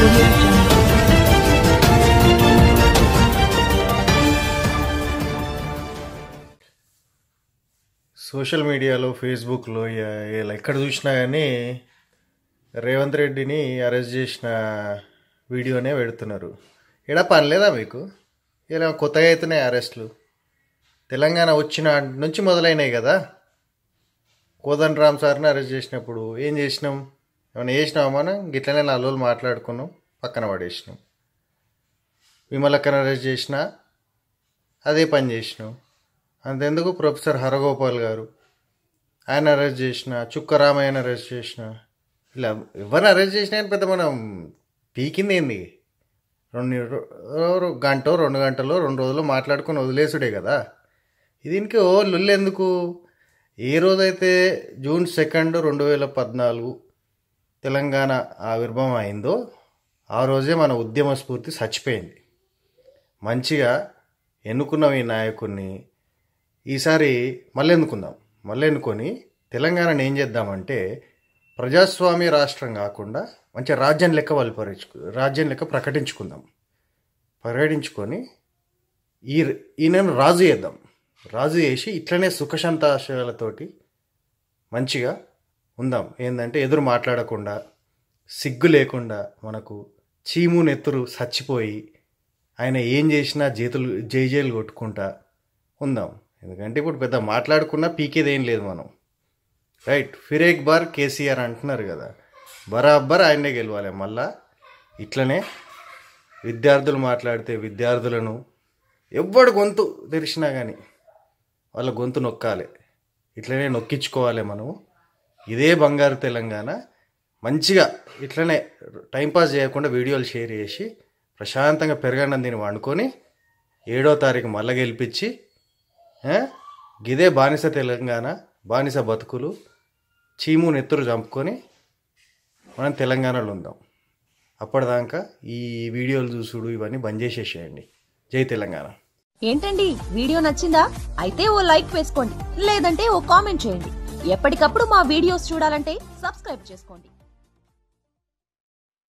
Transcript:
Audio Jungle. Social మీడియాలో ఫేస్బుక్లో ఇలా ఎక్కడ చూసినా కానీ రేవంత్ రెడ్డిని అరెస్ట్ చేసిన వీడియోనే పెడుతున్నారు. ఎడా పని లేదా మీకు? ఇలా కొత్తగా అవుతున్నాయి అరెస్టులు. తెలంగాణ వచ్చిన నుంచి మొదలైనాయి కదా. కోదండరామ్ సార్ని అరెస్ట్ చేసినప్పుడు ఏం చేసినాం? ఏమైనా చేసినామా? మనం గిట్లనే 4 రోజులు మాట్లాడుకున్నాం, పక్కన పడేసినాం. విమలక్కను అరెస్ట్ చేసినా అదే పని చేసినాం. అంతెందుకు ప్రొఫెసర్ హరగోపాల్ గారు ఆయన అరెస్ట్ చేసిన, చుక్కరామయ్యను అరెస్ట్ చేసిన, ఇలా ఎవరిని అరెస్ట్ చేసినా పెద్ద మనం పీకింది ఏంది? 2 గంటో 2 గంటలో 2 రోజులు మాట్లాడుకొని వదిలేసుడే కదా. దీనికి ఓ లుల్లెందుకు? ఏ రోజైతే జూన్ 2, 2014 తెలంగాణ ఆవిర్భావం అయిందో ఆ రోజే మన ఉద్యమ స్ఫూర్తి చచ్చిపోయింది. మంచిగా ఎన్నుకున్నాం ఈ నాయకుడిని, ఈసారి మళ్ళీ ఎన్నుకొని తెలంగాణను ఏం చేద్దామంటే ప్రజాస్వామ్య రాష్ట్రం కాకుండా మంచిగా రాజ్యం లెక్క ప్రకటించుకొని ఈయనను రాజు చేసి ఇట్లనే సుఖ సంతోషాలతోటి మంచిగా ఉందాం. ఏంటంటే ఎదురు మాట్లాడకుండా, సిగ్గు లేకుండా, మనకు చీము నెత్తురు చచ్చిపోయి ఆయన ఏం చేసినా జైలు కొట్టుకుంటా ఉందాం. ఎందుకంటే ఇప్పుడు పెద్ద మాట్లాడుకున్నా పీకేదేం లేదు మనం. రైట్, ఫిరేక్ బార్ కేసీఆర్ అంటున్నారు కదా, బరాబర్ ఆయనే గెలవాలి. మళ్ళా ఇట్లనే విద్యార్థులు మాట్లాడితే విద్యార్థులను ఎవ్వడు గొంతు తెరిచినా కానీ వాళ్ళ గొంతు నొక్కాలి, ఇట్లనే నొక్కించుకోవాలి మనము. ఇదే బంగారు తెలంగాణ. మంచిగా ఇట్లనే టైంపాస్ చేయకుండా వీడియోలు షేర్ చేసి ప్రశాంతంగా పెరగండి దీన్ని వండుకొని 7వ తారీఖు మళ్ళీ గెలిపించి గిదే బానిస తెలంగాణ, బానిస బతుకులు, చీము నెత్తురు చంపుకొని మనం తెలంగాణలో ఉందాం. అప్పటిదాకా ఈ వీడియోలు చూసుడు ఇవన్నీ బంద్ చేసేసేయండి. జై తెలంగాణ. ఏంటండి, వీడియో నచ్చిందా? అయితే ఓ లైక్ వేసుకోండి, లేదంటే ఓ కామెంట్ చేయండి. ఎప్పటికప్పుడు మా వీడియోస్ చూడాలంటే సబ్స్క్రైబ్ చేసుకోండి.